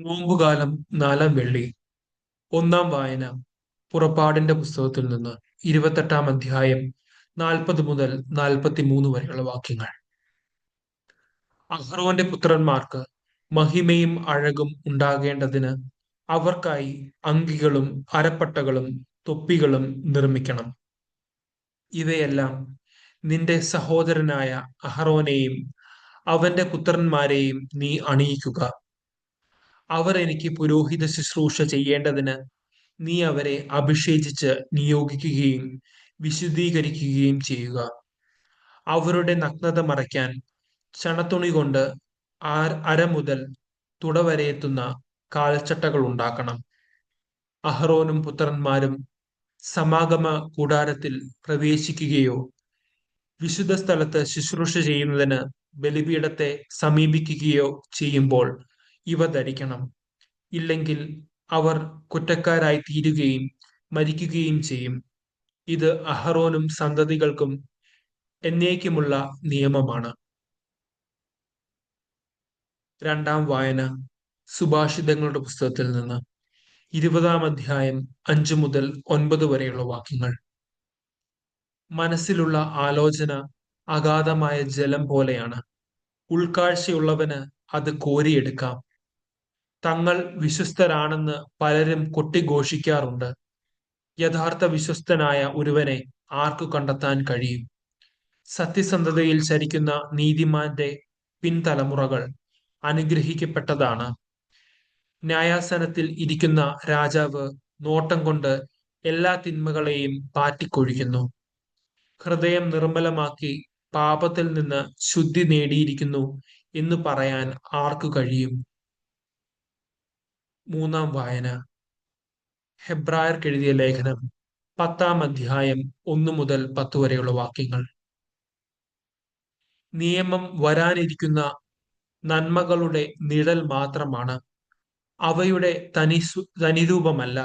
നോമ്പുകാലം നാലാം വെള്ളി. ഒന്നാം വായന പുറപ്പാടിന്റെ പുസ്തകത്തിൽ നിന്ന് 28-ാം അധ്യായം 40 മുതൽ 43 വരെയുള്ള വാക്യങ്ങൾ. അഹ്റോന്റെ പുത്രന്മാർക്ക് മഹിമയും അഴകും ഉണ്ടാകേണ്ടതിന് അവർക്കായി അങ്കികളും അരപ്പട്ടകളും തൊപ്പികളും നിർമ്മിക്കണം. ഇവയെല്ലാം നിന്റെ സഹോദരനായ അഹ്റോനെയും അവന്റെ പുത്രന്മാരെയും നീ അണിയിക്കുക. അവർ എനിക്ക് പുരോഹിത ശുശ്രൂഷ ചെയ്യേണ്ടതിന് നീ അവരെ അഭിഷേചിച്ച് നിയോഗിക്കുകയും വിശുദ്ധീകരിക്കുകയും ചെയ്യുക. അവരുടെ നഗ്നത മറയ്ക്കാൻ ചണത്തുണി കൊണ്ട് അര മുതൽ തുട എത്തുന്ന കാൽച്ചട്ടകൾ ഉണ്ടാക്കണം. അഹ്റോനും പുത്രന്മാരും സമാഗമ കൂടാരത്തിൽ പ്രവേശിക്കുകയോ വിശുദ്ധ സ്ഥലത്ത് ശുശ്രൂഷ ചെയ്യുന്നതിന് ബലിപീഠത്തെ സമീപിക്കുകയോ ചെയ്യുമ്പോൾ ഇവ ധരിക്കണം. ഇല്ലെങ്കിൽ അവർ കുറ്റക്കാരായി തീരുകയും മരിക്കുകയും ചെയ്യും. ഇത് അഹ്റോനും സന്തതികൾക്കും എന്നേക്കുമുള്ള നിയമമാണ്. രണ്ടാം വായന സുഭാഷിതങ്ങളുടെ പുസ്തകത്തിൽ നിന്ന് 20-ാം അധ്യായം 5 മുതൽ 9 വരെയുള്ള വാക്യങ്ങൾ. മനസ്സിലുള്ള ആലോചന അഗാധമായ ജലം പോലെയാണ്. ഉൾക്കാഴ്ചയുള്ളവന് അത് കോരിയെടുക്കാം. തങ്ങൾ വിശ്വസ്തരാണെന്ന് പലരും കൊട്ടിഘോഷിക്കാറുണ്ട്. യഥാർത്ഥ വിശ്വസ്തനായ ഒരുവനെ ആർക്കു കണ്ടെത്താൻ കഴിയും? സത്യസന്ധതയിൽ ചരിക്കുന്ന നീതിമാന്റെ പിൻതലമുറകൾ അനുഗ്രഹിക്കപ്പെട്ടതാണ്. ന്യായാസനത്തിൽ ഇരിക്കുന്ന രാജാവ് നോട്ടം കൊണ്ട് എല്ലാ തിന്മകളെയും പാറ്റിക്കൊഴിക്കുന്നു. ഹൃദയം നിർമ്മലമാക്കി പാപത്തിൽ നിന്ന് ശുദ്ധി നേടിയിരിക്കുന്നു എന്ന് പറയാൻ ആർക്കു കഴിയും? മൂന്നാം വായന ഹെബ്രായർക്കെഴുതിയ ലേഖനം 10-ാം അധ്യായം 1 മുതൽ 10 വരെയുള്ള വാക്യങ്ങൾ. നിയമം വരാനിരിക്കുന്ന നന്മകളുടെ നിഴൽ മാത്രമാണ്, അവയുടെ തനിരൂപമല്ല.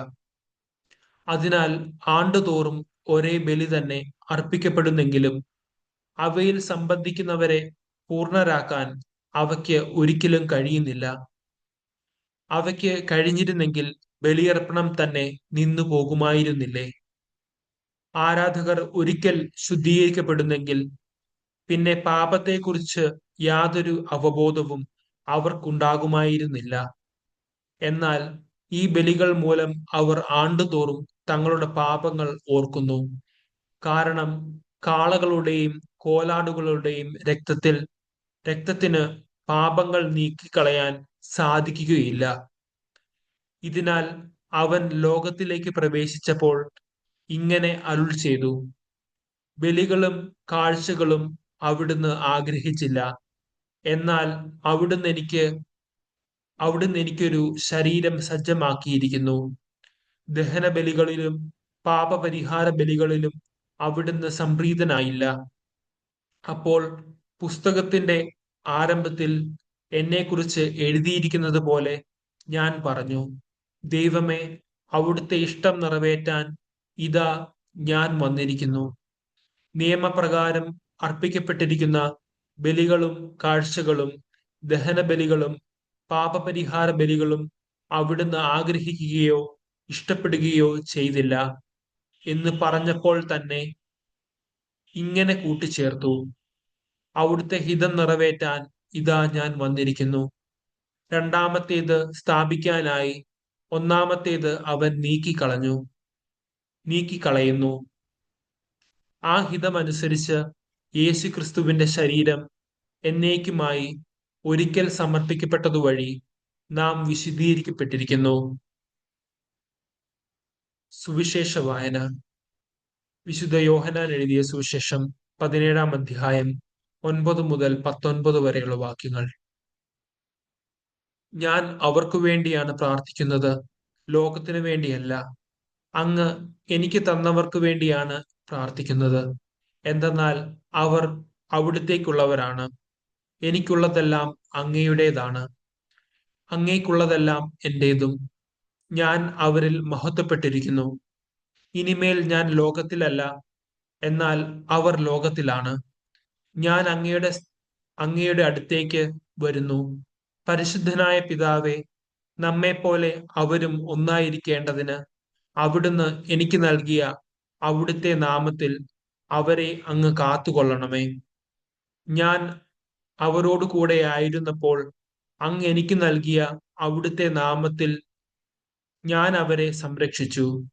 അതിനാൽ ആണ്ടുതോറും ഒരേ ബലി തന്നെ അർപ്പിക്കപ്പെടുന്നെങ്കിലും അവയിൽ സംബന്ധിക്കുന്നവരെ പൂർണ്ണരാക്കാൻ അവയ്ക്ക് ഒരിക്കലും കഴിയുന്നില്ല. അവയ്ക്ക് കഴിഞ്ഞിരുന്നെങ്കിൽ ബലിയർപ്പണം തന്നെ നിന്നു പോകുമായിരുന്നില്ലേ? ആരാധകർ ഒരിക്കൽ ശുദ്ധീകരിക്കപ്പെടുന്നെങ്കിൽ പിന്നെ പാപത്തെക്കുറിച്ച് യാതൊരു അവബോധവും അവർക്കുണ്ടാകുമായിരുന്നില്ല. എന്നാൽ ഈ ബലികൾ മൂലം അവർ ആണ്ടുതോറും തങ്ങളുടെ പാപങ്ങൾ ഓർക്കുന്നു. കാരണം കാളകളുടെയും കോലാടുകളുടെയും രക്തത്തിന് പാപങ്ങൾ നീക്കിക്കളയാൻ സാധിക്കുകയില്ല. ഇതിനാൽ അവൻ ലോകത്തിലേക്ക് പ്രവേശിച്ചപ്പോൾ ഇങ്ങനെ അരുൾ ചെയ്തു: ബലികളും കാഴ്ചകളും അവിടുന്ന് ആഗ്രഹിച്ചില്ല, എന്നാൽ അവിടുന്ന് എനിക്കൊരു ശരീരം സജ്ജമാക്കിയിരിക്കുന്നു. ദഹനബലികളിലും പാപപരിഹാര ബലികളിലും അവിടുന്ന് സംപ്രീതനായില്ല. അപ്പോൾ പുസ്തകത്തിന്റെ ആരംഭത്തിൽ എന്നെക്കുറിച്ച് എഴുതിയിരിക്കുന്നത് പോലെ ഞാൻ പറഞ്ഞു: ദൈവമേ, അവിടുത്തെ ഇഷ്ടം നിറവേറ്റാൻ ഇതാ ഞാൻ വന്നിരിക്കുന്നു. നിയമപ്രകാരം അർപ്പിക്കപ്പെട്ടിരിക്കുന്ന ബലികളും കാഴ്ചകളും ദഹനബലികളും പാപപരിഹാര ബലികളും അവിടുന്ന് ആഗ്രഹിക്കുകയോ ഇഷ്ടപ്പെടുകയോ ചെയ്തില്ല എന്ന് പറഞ്ഞപ്പോൾ തന്നെ ഇങ്ങനെ കൂട്ടിച്ചേർത്തു: അവിടുത്തെ ഹിതം നിറവേറ്റാൻ ഇതാ ഞാൻ വന്നിരിക്കുന്നു. രണ്ടാമത്തേത് സ്ഥാപിക്കാനായി ഒന്നാമത്തേത് അവൻ നീക്കിക്കളയുന്നു. ആ ഹിതമനുസരിച്ച് യേശുക്രിസ്തുവിന്റെ ശരീരം എന്നേക്കുമായി ഒരിക്കൽ സമർപ്പിക്കപ്പെട്ടതുവഴി നാം വിശുദ്ധീകരിക്കപ്പെട്ടിരിക്കുന്നു. സുവിശേഷ വായന. വിശുദ്ധ യോഹന്നാൻ എഴുതിയ സുവിശേഷം 17-ാം അധ്യായം 9 മുതൽ 19 വരെയുള്ള വാക്യങ്ങൾ. ഞാൻ അവർക്കു വേണ്ടിയാണ് പ്രാർത്ഥിക്കുന്നത്, ലോകത്തിനു വേണ്ടിയല്ല. അങ്ങ് എനിക്ക് തന്നവർക്കു വേണ്ടിയാണ് പ്രാർത്ഥിക്കുന്നത്. എന്തെന്നാൽ അവർ അവിടുത്തേക്കുള്ളവരാണ്. എനിക്കുള്ളതെല്ലാം അങ്ങയുടേതാണ്, അങ്ങേക്കുള്ളതെല്ലാം എന്റേതും. ഞാൻ അവരിൽ മഹത്വപ്പെട്ടിരിക്കുന്നു. ഇനിമേൽ ഞാൻ ലോകത്തിലല്ല, എന്നാൽ അവർ ലോകത്തിലാണ്. ഞാൻ അങ്ങയുടെ അടുത്തേക്ക് വരുന്നു. പരിശുദ്ധനായ പിതാവേ, നമ്മെപ്പോലെ അവരും ഒന്നായിരിക്കേണ്ടതിന് അവിടുന്ന് എനിക്ക് നൽകിയ അവിടുത്തെ നാമത്തിൽ അവരെ അങ്ങ് കാത്തുകൊള്ളണമേ. ഞാൻ അവരോട് കൂടെ ആയിരുന്നപ്പോൾ അങ്ങ് എനിക്ക് നൽകിയ അവിടുത്തെ നാമത്തിൽ ഞാൻ അവരെ സംരക്ഷിച്ചു.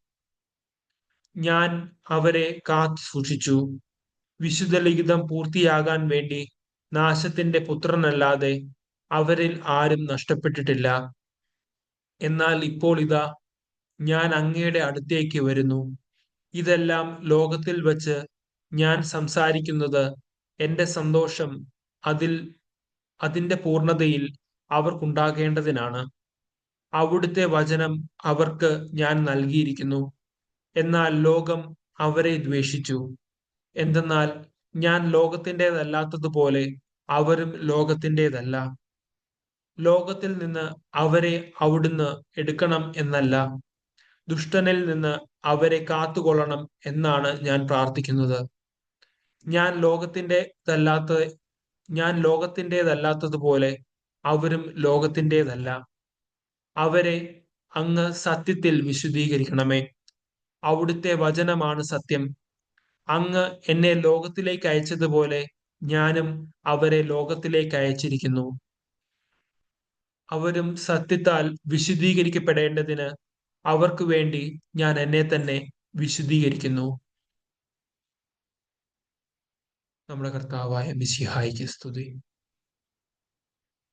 ഞാൻ അവരെ കാത്തു സൂക്ഷിച്ചു. വിശുദ്ധ ലിഖിതം പൂർത്തിയാകാൻ വേണ്ടി നാശത്തിന്റെ പുത്രനല്ലാതെ അവരിൽ ആരും നഷ്ടപ്പെട്ടിട്ടില്ല. എന്നാൽ ഇപ്പോൾ ഇതാ ഞാൻ അങ്ങയുടെ അടുത്തേക്ക് വരുന്നു. ഇതെല്ലാം ലോകത്തിൽ വച്ച് ഞാൻ സംസാരിക്കുന്നത് എന്റെ സന്തോഷം അതിൽ അതിന്റെ പൂർണ്ണതയിൽ അവർക്കുണ്ടാകേണ്ടതിനാണ്. അവിടുത്തെ വചനം അവർക്ക് ഞാൻ നൽകിയിരിക്കുന്നു. എന്നാൽ ലോകം അവരെ ദ്വേഷിച്ചു. എന്തെന്നാൽ ഞാൻ ലോകത്തിൻ്റെതല്ലാത്തതുപോലെ അവരും ലോകത്തിൻ്റെതല്ല. ലോകത്തിൽ നിന്ന് അവരെ അവിടുന്ന് എടുക്കണം എന്നല്ല, ദുഷ്ടനിൽ നിന്ന് അവരെ കാത്തുകൊള്ളണം എന്നാണ് ഞാൻ പ്രാർത്ഥിക്കുന്നത്. ഞാൻ ലോകത്തിൻ്റെതല്ലാത്ത ഞാൻ ലോകത്തിൻ്റെതല്ലാത്തതുപോലെ അവരും ലോകത്തിൻ്റെതല്ല. അവരെ അങ്ങ് സത്യത്തിൽ വിശുദ്ധീകരിക്കണമേ. അവിടുത്തെ വചനമാണ് സത്യം. അങ്ങ് എന്നെ ലോകത്തിലേക്ക് അയച്ചതുപോലെ ഞാനും അവരെ ലോകത്തിലേക്ക് അയച്ചിരിക്കുന്നു. അവരും സത്യത്താൽ വിശുദ്ധീകരിക്കപ്പെടേണ്ടതിന് അവർക്ക് വേണ്ടി ഞാൻ എന്നെ തന്നെ വിശുദ്ധീകരിക്കുന്നു. നമ്മുടെ കർത്താവായ മിശിഹായിക്ക് സ്തുതി.